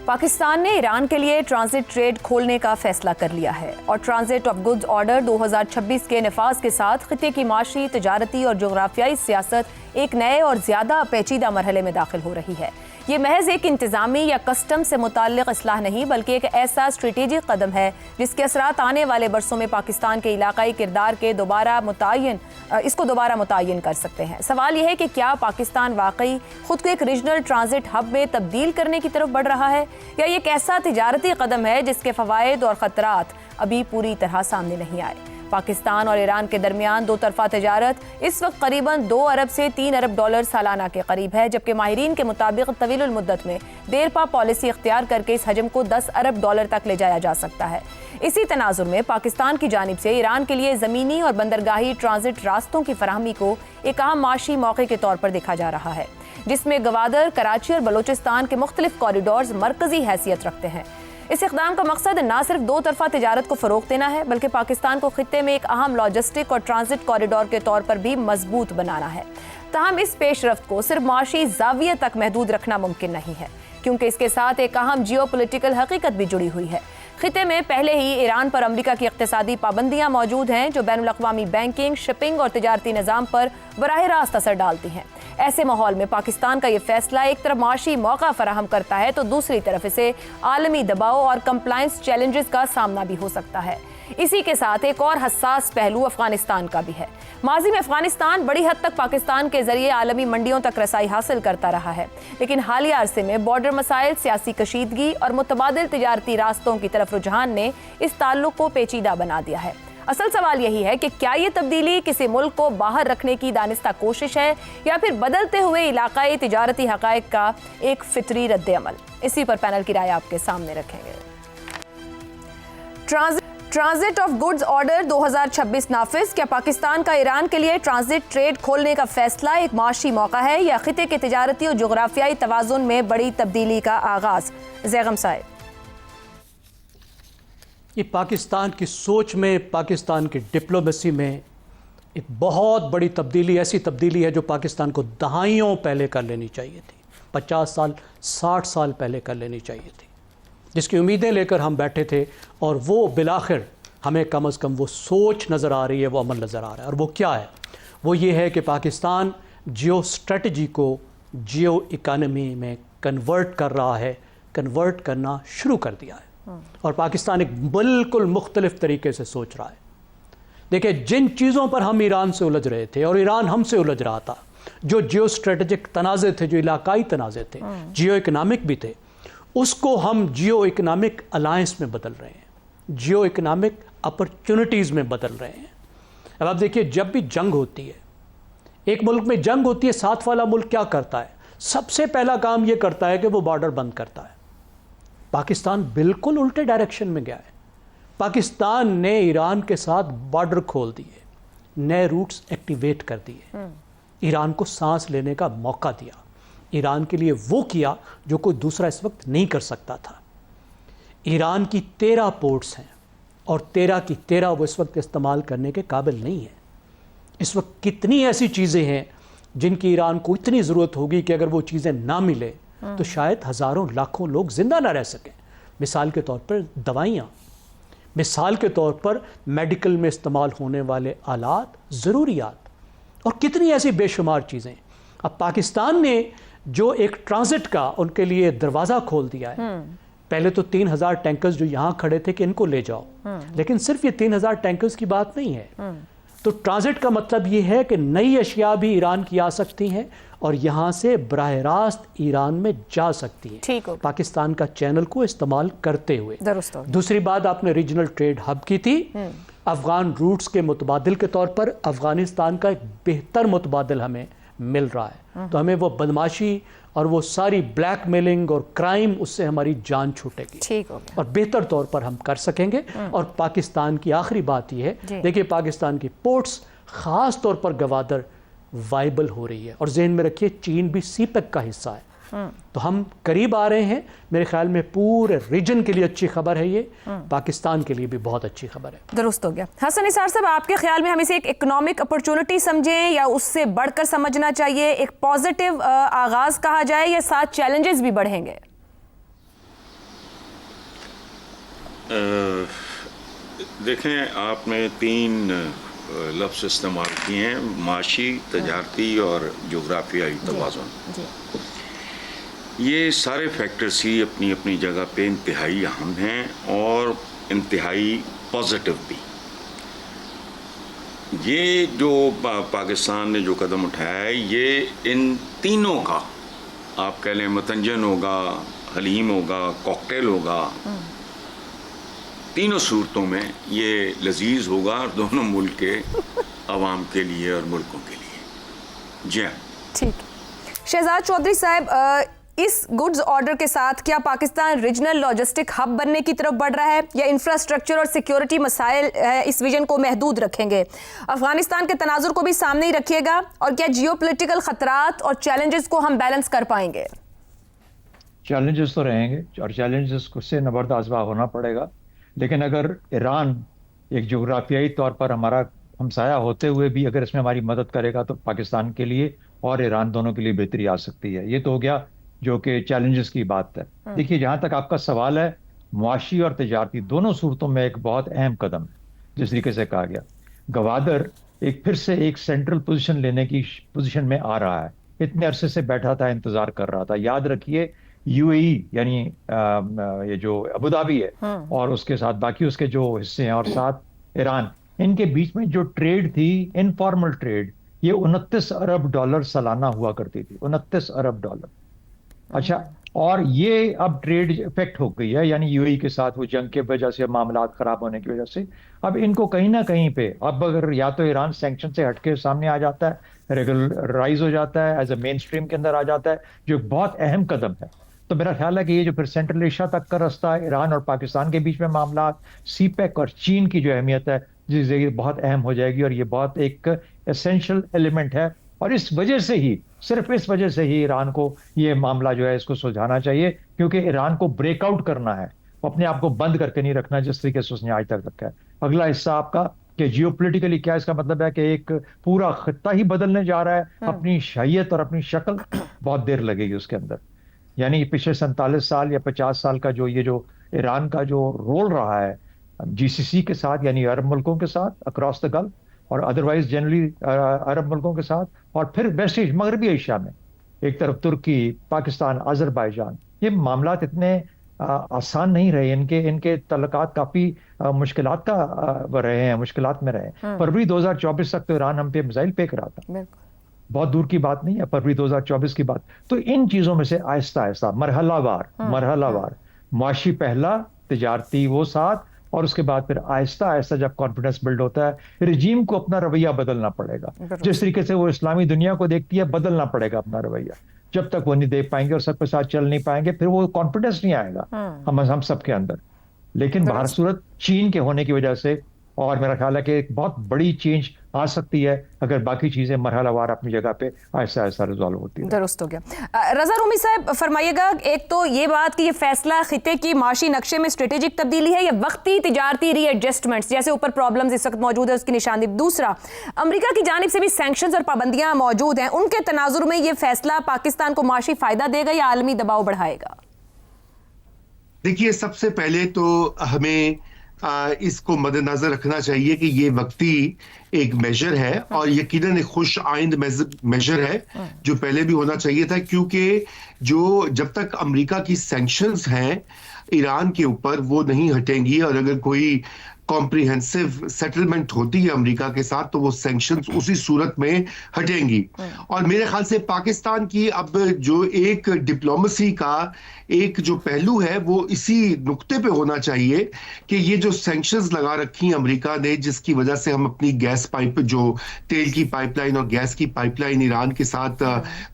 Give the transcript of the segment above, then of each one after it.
पाकिस्तान ने ईरान के लिए ट्रांजिट ट्रेड खोलने का फैसला कर लिया है और ट्रांजिट ऑफ गुड्स ऑर्डर 2026 के नफाज के साथ खिते की माशी, तजारती और जोग्राफियाई सियासत एक नए और ज़्यादा पेचीदा मरहले में दाखिल हो रही है। ये महज एक इंतज़ामी या कस्टम से मुताल्लिक़ इस्लाह नहीं बल्कि एक ऐसा स्ट्रेटेजिक कदम है जिसके असरात आने वाले बरसों में पाकिस्तान के इलाकाई किरदार के इसको दोबारा मुतय्यन कर सकते हैं। सवाल यह है कि क्या पाकिस्तान वाकई खुद को एक रीजनल ट्रांजिट हब में तब्दील करने की तरफ बढ़ रहा है या ये एक ऐसा तिजारती कदम है जिसके फ़वाइद और ख़तरात अभी पूरी तरह सामने नहीं आए। पाकिस्तान और ईरान के दरमियान दो तरफा तजारत इस वक्त करीबन 2 अरब से 3 अरब डॉलर सालाना के करीब है, जबकि माहिरीन के मुताबिक तवीलुल मुद्दत में देरपा पॉलिसी इख्तियार करके इस हजम को 10 अरब डॉलर तक ले जाया जा सकता है। इसी तनाजुर में पाकिस्तान की जानिब से ईरान के लिए ज़मीनी और बंदरगाही ट्रांजिट रास्तों की फराहमी को एक अहम माशी मौके के तौर पर देखा जा रहा है, जिसमें गवादर, कराची और बलोचिस्तान के मुख्तलिफ कॉरिडोर्स मरकजी हैसियत रखते हैं। इस इक़दाम का मकसद न सिर्फ दो तरफा तिजारत को फ़रोग़ देना है बल्कि पाकिस्तान को खित्ते में एक अहम लॉजिस्टिक और ट्रांजिट कॉरिडोर के तौर पर भी मजबूत बनाना है। ताहम इस पेशरफ्त को सिर्फ माशी ज़ाविये तक महदूद रखना मुमकिन नहीं है, क्योंकि इसके साथ एक अहम जियोपॉलिटिकल हकीकत भी जुड़ी हुई है। खिते में पहले ही ईरान पर अमरीका की इक़्तिसादी पाबंदियाँ मौजूद हैं जो बैनुल-अक़वामी बैंकिंग, शिपिंग और तिजारती निज़ाम पर बराह रास्त असर डालती हैं। ऐसे माहौल में पाकिस्तान का ये फैसला एक तरफ माशी मौका फराहम करता है तो दूसरी तरफ इसे आलमी दबाव और कंप्लायंस चैलेंजेस का सामना भी हो सकता है। इसी के साथ एक और हसास पहलू अफगानिस्तान का भी है। माजी में अफगानिस्तान बड़ी हद तक पाकिस्तान के जरिए आलमी मंडियों तक रसाई हासिल करता रहा है, लेकिन हालिया अरसे में बॉर्डर मसाइल, सियासी कशीदगी और मुतबादिल तिजारती रास्तों की तरफ रुझान ने इस ताल्लुक को पेचीदा बना दिया है। असल सवाल यही है कि क्या ये तब्दीली किसी मुल्क को बाहर रखने की दानिस्ता कोशिश है या फिर बदलते हुए इलाकाई तिजारती हक़ाइक़ का एक फितरी रद्द अमल। इसी पर पैनल की राय आपके सामने रखेंगे। ट्रांजिट ऑफ गुड्स ऑर्डर 2026 नाफिज। क्या पाकिस्तान का ईरान के लिए ट्रांजिट ट्रेड खोलने का फैसला एक माशी मौका है या खिते के तिजारती और जोग्राफियाई तवाज़ुन में बड़ी तब्दीली का आगाज़? ज़ैगम साहिब, ये पाकिस्तान की सोच में, पाकिस्तान की डिप्लोमेसी में एक बहुत बड़ी तब्दीली, ऐसी तब्दीली है जो पाकिस्तान को दहाइयों पहले कर लेनी चाहिए थी, 50 साल 60 साल पहले कर लेनी चाहिए थी, जिसकी उम्मीदें लेकर हम बैठे थे और वो बिलाखिर हमें कम से कम वो सोच नज़र आ रही है, वो अमल नज़र आ रहा है। और वो क्या है? वो ये है कि पाकिस्तान जियो स्ट्रेटजी को जियो इकानमी में कन्वर्ट कर रहा है, कन्वर्ट करना शुरू कर दिया है और पाकिस्तान एक बिल्कुल मुख्तलिफ तरीके से सोच रहा है। देखिए, जिन चीज़ों पर हम ईरान से उलझ रहे थे और ईरान हमसे उलझ रहा था, जो जियो स्ट्रेटजिक तनाज़े थे, जो इलाकाई तनाज़े थे, जियो इकनॉमिक भी थे, उसको हम जियो इकनॉमिक अलायंस में बदल रहे हैं, जियो इकनॉमिक अपॉर्चुनिटीज़ में बदल रहे हैं। अब आप देखिए, जब भी जंग होती है, एक मुल्क में जंग होती है, साथ वाला मुल्क क्या करता है? सबसे पहला काम ये करता है कि वो बॉर्डर बंद करता है। पाकिस्तान बिल्कुल उल्टे डायरेक्शन में गया है। पाकिस्तान ने ईरान के साथ बॉर्डर खोल दिए, नए रूट्स एक्टिवेट कर दिए, ईरान को सांस लेने का मौका दिया, ईरान के लिए वो किया जो कोई दूसरा इस वक्त नहीं कर सकता था। ईरान की 13 पोर्ट्स हैं और 13 की 13 वो इस वक्त इस्तेमाल करने के काबिल नहीं है। इस वक्त कितनी ऐसी चीज़ें हैं जिनकी ईरान को इतनी ज़रूरत होगी कि अगर वो चीज़ें ना मिले तो शायद हज़ारों लाखों लोग ज़िंदा ना रह सकें। मिसाल के तौर पर दवाइयाँ, मिसाल के तौर पर मेडिकल में इस्तेमाल होने वाले आलात, ज़रूरियात, और कितनी ऐसी बेशुमार चीज़ें। अब पाकिस्तान ने जो एक ट्रांजिट का उनके लिए दरवाज़ा खोल दिया है। पहले तो 3000 टैंकर्स जो यहाँ खड़े थे कि इनको ले जाओ, लेकिन सिर्फ ये 3000 टैंकर्स की बात नहीं है। तो ट्रांजिट का मतलब ये है कि नई अशिया भी ईरान की आ सकती हैं और यहाँ से बराह रास्त ईरान में जा सकती है, पाकिस्तान का चैनल को इस्तेमाल करते हुए। दूसरी बात, आपने रीजनल ट्रेड हब की थी। अफगान रूट्स के मुतबादिल के तौर पर अफगानिस्तान का एक बेहतर मुतबादिल हमें मिल रहा है, तो हमें वो बदमाशी और वो सारी ब्लैकमेलिंग और क्राइम, उससे हमारी जान छूटेगी और बेहतर तौर पर हम कर सकेंगे। और पाकिस्तान की आखिरी बात यह है, देखिए, पाकिस्तान की पोर्ट्स ख़ास तौर पर गवादर वाइबल हो रही है और जहन में रखिए चीन भी सीपेक का हिस्सा है, तो हम करीब आ रहे हैं। मेरे ख्याल में पूरे रीजन के लिए अच्छी खबर है, ये पाकिस्तान के लिए भी बहुत अच्छी खबर है। दुरुस्त हो गया। हसन निसार साहब, आपके ख्याल में हम इसे एक इकोनॉमिक अपॉर्चुनिटी समझें या उससे बढ़कर समझना चाहिए, एक पॉजिटिव आगाज कहा जाए या साथ चैलेंजेस भी बढ़ेंगे? देखें, आपने 3 लफ्ज़ इस्तेमाल किए हैं, माशी, तजारती और जोग्राफियाई तवाज़ुन। ये सारे फैक्टर्स ही अपनी अपनी जगह पे इंतहाई अहम हैं और इंतहाई पॉजिटिव भी। ये जो पाकिस्तान ने जो कदम उठाया है, ये इन तीनों का, आप कह लें मतंजन होगा, हलीम होगा, कॉकटेल होगा, तीनों सूरतों में ये लजीज होगा दोनों मुल्क के अवाम के लिए और मुल्कों के लिए। जी हाँ, ठीक। शहजाद चौधरी साहब, इस गुड्स ऑर्डर के साथ क्या पाकिस्तान रीजनल लॉजिस्टिक हब बनने की तरफ बढ़ रहा है, या इंफ्रास्ट्रक्चर और सिक्योरिटी मसाइल इस विजन को महदूद रखेंगे? अफगानिस्तान के तनाजुर को भी सामने ही रखिएगा, और क्या जियोपॉलिटिकल खतरात और चैलेंजेस को हम बैलेंस कर पाएंगे? चैलेंजेस तो रहेंगे और चैलेंजेस से नबरदाज़ होना पड़ेगा, लेकिन अगर ईरान एक जोग्राफियाई तौर पर हमारा हमसाया होते हुए भी अगर इसमें हमारी मदद करेगा तो पाकिस्तान के लिए और ईरान दोनों के लिए बेहतरी आ सकती है। ये तो हो गया जो कि चैलेंजेस की बात है। देखिए, जहाँ तक आपका सवाल है, मुआशी और तजारती दोनों सूरतों में एक बहुत अहम कदम है। जिस तरीके से कहा गया, गवादर एक फिर से एक सेंट्रल पोजीशन लेने की पोजीशन में आ रहा है। इतने अरसे से बैठा था, इंतजार कर रहा था। याद रखिए, यूएई यानी ये जो अबू धाबी है और उसके साथ बाकी उसके जो हिस्से हैं और साथ ईरान, इनके बीच में जो ट्रेड थी, इनफॉर्मल ट्रेड, ये 29 अरब डॉलर सालाना हुआ करती थी। 29 अरब डॉलर। अच्छा, और ये अब ट्रेड इफेक्ट हो गई है, यानी यूएई के साथ वो जंग के वजह से, मामला खराब होने की वजह से अब इनको कहीं ना कहीं पे, अब अगर या तो ईरान सैंक्शन से हटके सामने आ जाता है, रेगुलराइज हो जाता है, एज ए मेन स्ट्रीम के अंदर आ जाता है, जो बहुत अहम कदम है, तो मेरा ख्याल है कि ये जो फिर सेंट्रल एशिया तक का रास्ता है, ईरान और पाकिस्तान के बीच में मामला, सीपेक और चीन की जो अहमियत है, जिससे बहुत अहम हो जाएगी और ये बहुत एक एसेंशियल एलिमेंट है। और इस वजह से ही, सिर्फ इस वजह से ही ईरान को ये मामला जो है इसको सुलझाना चाहिए, क्योंकि ईरान को ब्रेकआउट करना है, अपने आप को बंद करके नहीं रखना जिस तरीके से उसने आज तक रखा है। अगला हिस्सा आपका कि जियोपॉलिटिकली क्या, इसका मतलब है कि एक पूरा खित्ता ही बदलने जा रहा है, अपनी शहीयत और अपनी शक्ल बहुत देर लगेगी उसके अंदर। यानी पिछले 47 साल या 50 साल का जो ये जो ईरान का जो रोल रहा है जीसीसी के साथ, यानी अरब मुल्कों के साथ अक्रॉस द गल्फ, और अदरवाइज जनरली अरब मुल्कों के साथ, और फिर वेस्ट एशिया, मगरबी एशिया में एक तरफ तुर्की, पाकिस्तान, अजरबैजान, ये मामलात इतने आसान नहीं रहे। इनके तल्लुकात काफी मुश्किलात का रहे हैं, मुश्किलात में रहे। फरवरी 2024 तक तो ईरान हम पे मिसाइल फेंक रहा था, बहुत दूर की बात नहीं है, फरवरी 2024 की बात। तो इन चीजों में से आहिस्ता आहिस्ता मरहलावार मुआशी पहला, तिजारती वो साथ, और उसके बाद फिर आहिस्ता आहिस्ता जब कॉन्फिडेंस बिल्ड होता है, रिजीम को अपना रवैया बदलना पड़ेगा। जिस तरीके से वो इस्लामी दुनिया को देखती है, बदलना पड़ेगा अपना रवैया। जब तक वो नहीं देख पाएंगे और सबके साथ चल नहीं पाएंगे, फिर वो कॉन्फिडेंस नहीं आएगा हम सबके अंदर। लेकिन बाहर सूरत चीन के होने की वजह से, और मेरा ख्याल है कि एक बहुत बड़ी चेंज आ सकती है अगर बाकी चीजें मरहलावार अपनी जगह पे आहिस्ता आहिस्ता रिजॉल्व होती है। दुरुस्त हो गया। रजा रूमी साहब, फरमाइएगा, एक तो ये बात कि ये फैसला खिते की माशी नक्शे में स्ट्रेटेजिक तब्दीली है या वक्ती तिजारती रीएडजस्टमेंट्स, जैसे ऊपर प्रॉब्लम्स इस वक्त मौजूद है उसकी निशानदेही? दूसरा, अमेरिका की जानिब से भी सैंक्शंस और पाबंदियां मौजूद हैं, उनके तनाजुर में ये फैसला पाकिस्तान को माशी फायदा देगा या आलमी दबाव बढ़ाएगा? देखिए, सबसे पहले तो हमें इसको मद्देनजर रखना चाहिए कि ये वक्ती एक मेजर है, और यकीनन एक खुश आइंद मेजर है, जो पहले भी होना चाहिए था, क्योंकि जब तक अमेरिका की सैंक्शंस हैं ईरान के ऊपर, वो नहीं हटेंगी, और अगर कोई कॉम्प्रिहेंसिव सेटलमेंट होती है अमेरिका के साथ, तो वो सैंक्शंस उसी सूरत में हटेंगी। और मेरे ख्याल से पाकिस्तान की अब जो एक डिप्लोमेसी का एक जो पहलू है, वो इसी नुक्ते पे होना चाहिए कि ये जो सैंक्शंस लगा रखी अमेरिका ने, जिसकी वजह से हम अपनी गैस पाइप, जो तेल की पाइपलाइन और गैस की पाइपलाइन ईरान के साथ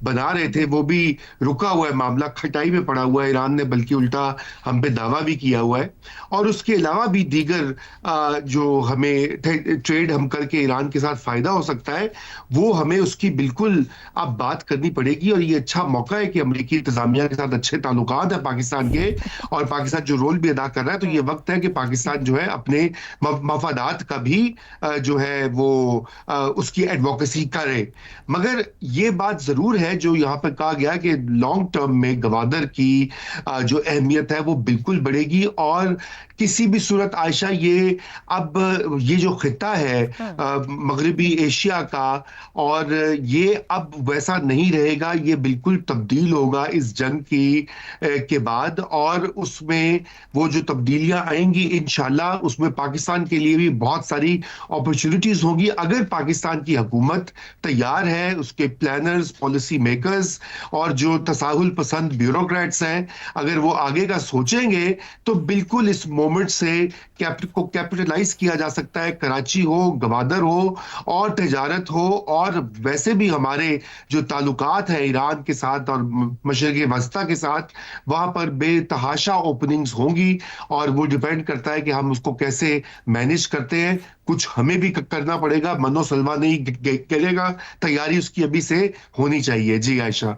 बना रहे थे, वो भी रुका हुआ है, मामला खटाई में पड़ा हुआ है। ईरान ने बल्कि उल्टा हम पे दावा भी किया हुआ है। और उसके अलावा भी दीगर जो हमें ट्रेड हम करके ईरान के साथ फायदा हो सकता है, वो हमें उसकी बिल्कुल अब बात करनी पड़ेगी। और ये अच्छा मौका है कि अमेरिकी इंतजामिया के साथ अच्छे ताल्लुकात है पाकिस्तान के, और पाकिस्तान जो रोल भी अदा कर रहा है, तो ये वक्त है कि पाकिस्तान जो है अपने मफादात का भी जो है वो उसकी एडवोकेसी करे। मगर ये बात जरूर है जो यहाँ पर कहा गया कि लॉन्ग टर्म में गवादर की जो अहमियत है वो बिल्कुल बढ़ेगी। और किसी भी सूरत आयशा, ये अब ये जो खिता है मगरबी एशिया का, और ये अब वैसा नहीं रहेगा, ये बिल्कुल तब्दील होगा इस जंग की के बाद। और उसमें वो जो तब्दीलियां आएंगी इंशाल्लाह, उसमें पाकिस्तान के लिए भी बहुत सारी अपॉर्चुनिटीज होगी अगर पाकिस्तान की हुकूमत तैयार है, उसके प्लानर्स, पॉलिसी मेकर्स और जो तसाहुल पसंद ब्यूरोक्रेट्स हैं, अगर वो आगे का सोचेंगे तो बिल्कुल इस मोमेंट से को कैपिटलाइज किया जा सकता है। कराची हो, गवादर हो और तजारत हो, और वैसे भी हमारे जो ताल्लुकात हैं ईरान के साथ और मशरिक़ वस्ता के साथ, वहां पर बेतहाशा ओपनिंग्स होंगी। और वो डिपेंड करता है कि हम उसको कैसे मैनेज करते हैं। कुछ हमें भी करना पड़ेगा, मनो सलमा नहीं करेगा, तैयारी उसकी अभी से होनी चाहिए। जी आयशा।